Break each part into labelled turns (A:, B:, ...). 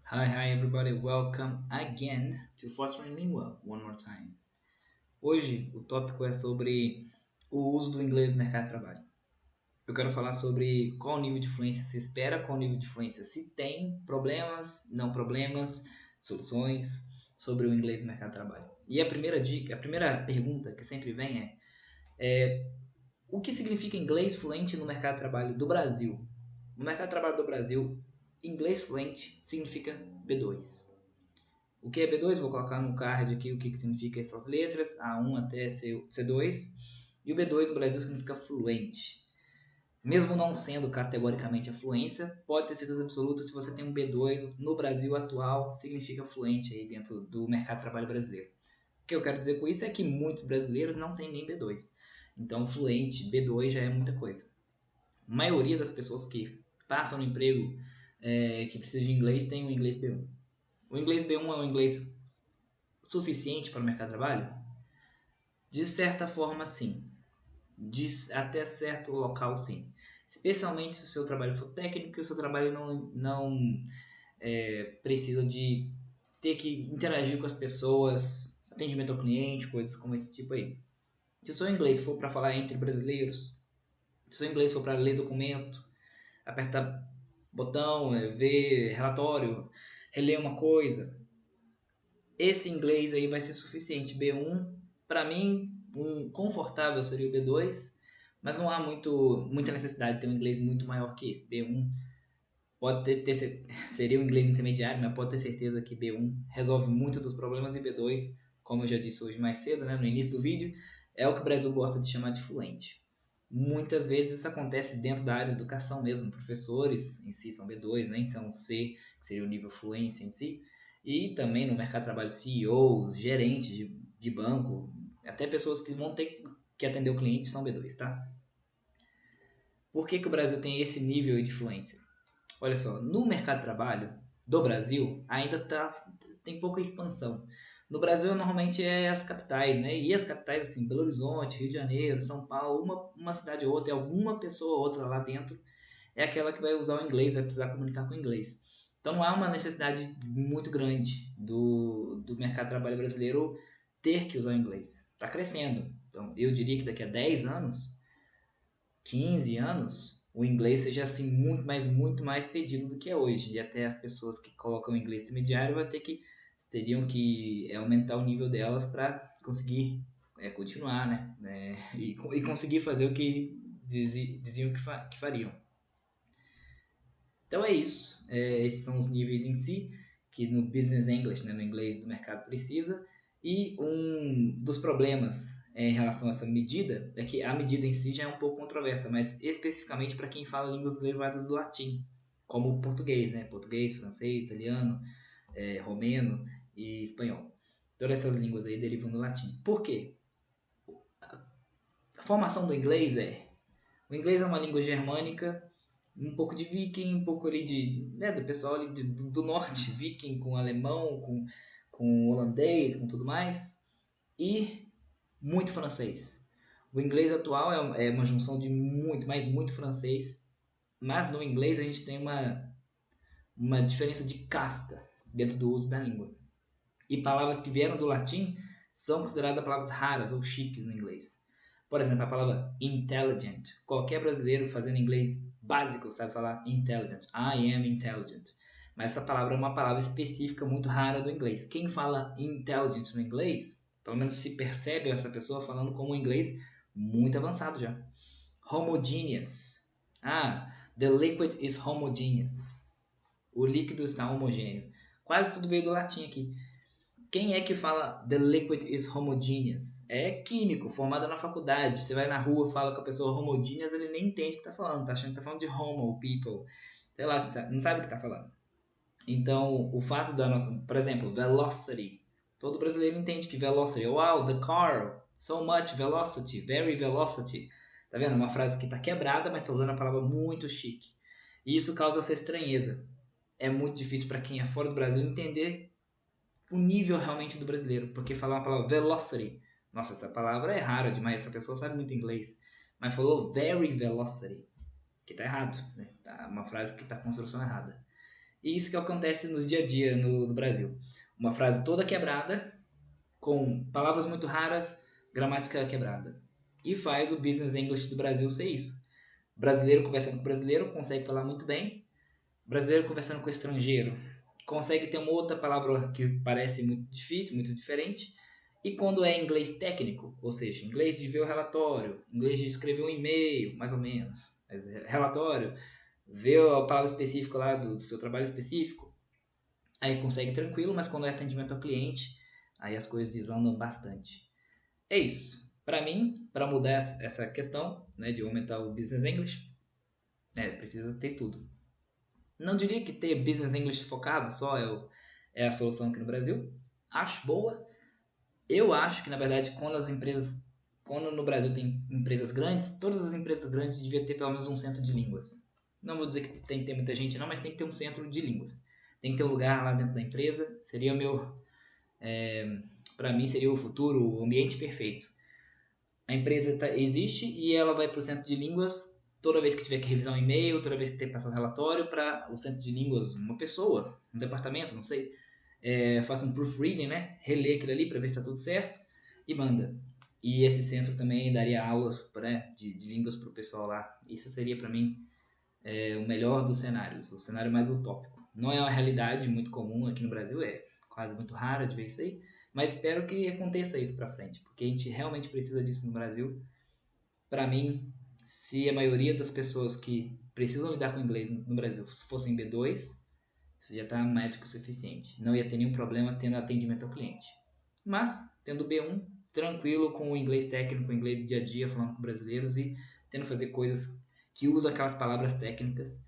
A: Hi everybody, welcome again to Fostering Língua, one more time. Hoje o tópico é sobre o uso do inglês no mercado de trabalho. Eu quero falar sobre qual nível de fluência se espera, qual nível de fluência se tem, problemas, não problemas, soluções sobre o inglês no mercado de trabalho. E a primeira dica, a primeira pergunta que sempre vem é o que significa inglês fluente no mercado de trabalho do Brasil? No mercado de trabalho do Brasil, inglês fluente significa B2. O que é B2? Vou colocar no card aqui o que significa essas letras, A1 até C2. E o B2 no Brasil significa fluente. Mesmo não sendo categoricamente a fluência, pode ter certeza absoluta se você tem um B2 no Brasil atual, significa fluente aí dentro do mercado de trabalho brasileiro. O que eu quero dizer com isso é que muitos brasileiros não têm nem B2. Então, fluente, B2 já é muita coisa. A maioria das pessoas que passam no emprego que precisam de inglês tem o inglês B1. O inglês B1 é um inglês suficiente para o mercado de trabalho? De certa forma, sim. Até certo local, sim. Especialmente se o seu trabalho for técnico e o seu trabalho não precisa de ter que interagir com as pessoas, atendimento ao cliente, coisas como esse tipo aí. Se o seu inglês for para falar entre brasileiros, se o seu inglês for para ler documento, apertar botão, ver relatório, reler uma coisa, esse inglês aí vai ser suficiente. B1, para mim, um confortável seria o B2, mas não há muita necessidade de ter um inglês muito maior que esse. B1 pode seria o inglês intermediário, mas pode ter certeza que B1 resolve muito dos problemas e B2, como eu já disse hoje mais cedo, né, no início do vídeo, é o que o Brasil gosta de chamar de fluente. Muitas vezes isso acontece dentro da área de educação mesmo. Professores em si são B2, né? São C, que seria o nível fluência em si. E também no mercado de trabalho, CEOs, gerentes de banco, até pessoas que vão ter que atender o cliente são B2, tá? Por que o Brasil tem esse nível de fluência? Olha só, no mercado de trabalho do Brasil ainda tem pouca expansão. No Brasil, normalmente é as capitais, né? E as capitais, assim, Belo Horizonte, Rio de Janeiro, São Paulo, uma cidade ou outra, e alguma pessoa ou outra lá dentro é aquela que vai usar o inglês, vai precisar comunicar com o inglês. Então não há uma necessidade muito grande do mercado de trabalho brasileiro ter que usar o inglês. Está crescendo. Então eu diria que daqui a 10 anos, 15 anos, o inglês seja assim muito mais pedido do que é hoje. E até as pessoas que colocam o inglês intermediário teriam que aumentar o nível delas para conseguir continuar, né? E conseguir fazer o que diziam que fariam. Então é isso. Esses são os níveis em si, que no Business English, né, no inglês do mercado, precisa. E um dos problemas em relação a essa medida é que a medida em si já é um pouco controversa, mas especificamente para quem fala línguas derivadas do latim, como o português, né? Português, francês, italiano, romeno e espanhol. Todas essas línguas aí derivam do latim. Por quê? A formação do inglês o inglês é uma língua germânica, um pouco de viking, um pouco ali do pessoal ali do norte, viking com alemão, com holandês, com tudo mais, e muito francês. O inglês atual é uma junção de muito, mas muito francês, mas no inglês a gente tem uma diferença de casta dentro do uso da língua. E palavras que vieram do latim são consideradas palavras raras ou chiques no inglês. Por exemplo, a palavra intelligent. Qualquer brasileiro fazendo inglês básico sabe falar intelligent. I am intelligent. Mas essa palavra é uma palavra específica muito rara do inglês. Quem fala intelligent no inglês, pelo menos se percebe essa pessoa falando como um inglês muito avançado já. Homogeneous. The liquid is homogeneous. O líquido está homogêneo. Quase tudo veio do latim aqui. Quem é que fala the liquid is homogeneous? É químico, formado na faculdade. Você vai na rua, fala com a pessoa homogeneous, ele nem entende o que tá falando, tá achando que tá falando de homo, people. Sei lá, não sabe o que tá falando. Então, o fato da nossa, por exemplo, velocity. Todo brasileiro entende que velocity, wow, the car, so much velocity, very velocity. Tá vendo? Uma frase que tá quebrada, mas tá usando a palavra muito chique. E isso causa essa estranheza. É muito difícil para quem é fora do Brasil entender o nível realmente do brasileiro, porque falar uma palavra velocity, nossa, essa palavra é rara demais, essa pessoa sabe muito inglês, mas falou very velocity, que tá errado, né? Tá uma frase que tá com construção errada. E isso que acontece no dia a dia no Brasil. Uma frase toda quebrada, com palavras muito raras, gramática quebrada. E faz o business English do Brasil ser isso. Brasileiro conversando com brasileiro consegue falar muito bem. Brasileiro conversando com estrangeiro consegue ter uma outra palavra que parece muito difícil, muito diferente. E quando é inglês técnico, ou seja, inglês de ver o relatório, inglês de escrever um e-mail, mais ou menos, mas relatório, ver a palavra específica lá do seu trabalho específico, aí consegue tranquilo, mas quando é atendimento ao cliente, aí as coisas desandam bastante. É isso. Para mim, para mudar essa questão, né, de aumentar o business English, precisa ter estudo. Não diria que ter business English focado só é a solução aqui no Brasil. Acho boa. Eu acho que, na verdade, quando no Brasil tem empresas grandes, todas as empresas grandes deviam ter pelo menos um centro de línguas. Não vou dizer que tem que ter muita gente, não, mas tem que ter um centro de línguas. Tem que ter um lugar lá dentro da empresa. Seria o meu, para mim, seria o futuro, o ambiente perfeito. A empresa existe e ela vai para o centro de línguas toda vez que tiver que revisar um e-mail, toda vez que ter que passar um relatório para o centro de línguas, uma pessoa, um departamento, não sei, faça um proofreading, né? Relê aquilo ali para ver se está tudo certo e manda. E esse centro também daria aulas de línguas para o pessoal lá. Isso seria para mim o melhor dos cenários, o cenário mais utópico. Não é uma realidade muito comum aqui no Brasil, é quase muito raro de ver isso aí, mas espero que aconteça isso para frente, porque a gente realmente precisa disso no Brasil. Para mim, se a maioria das pessoas que precisam lidar com inglês no Brasil fossem B2, isso já está mais do que o suficiente. Não ia ter nenhum problema tendo atendimento ao cliente. Mas, tendo B1, tranquilo com o inglês técnico, o inglês do dia a dia, falando com brasileiros e tendo que fazer coisas que usam aquelas palavras técnicas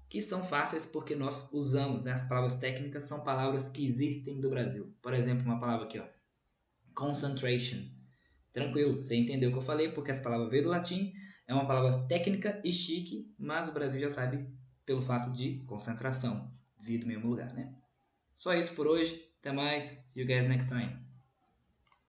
A: que são fáceis porque nós usamos, né? As palavras técnicas são palavras que existem do Brasil. Por exemplo, uma palavra aqui, ó, concentration. Tranquilo, você entendeu o que eu falei, porque essa palavra veio do latim, é uma palavra técnica e chique, mas o Brasil já sabe pelo fato de concentração, vir do mesmo lugar, né? Só isso por hoje, até mais, see you guys next time.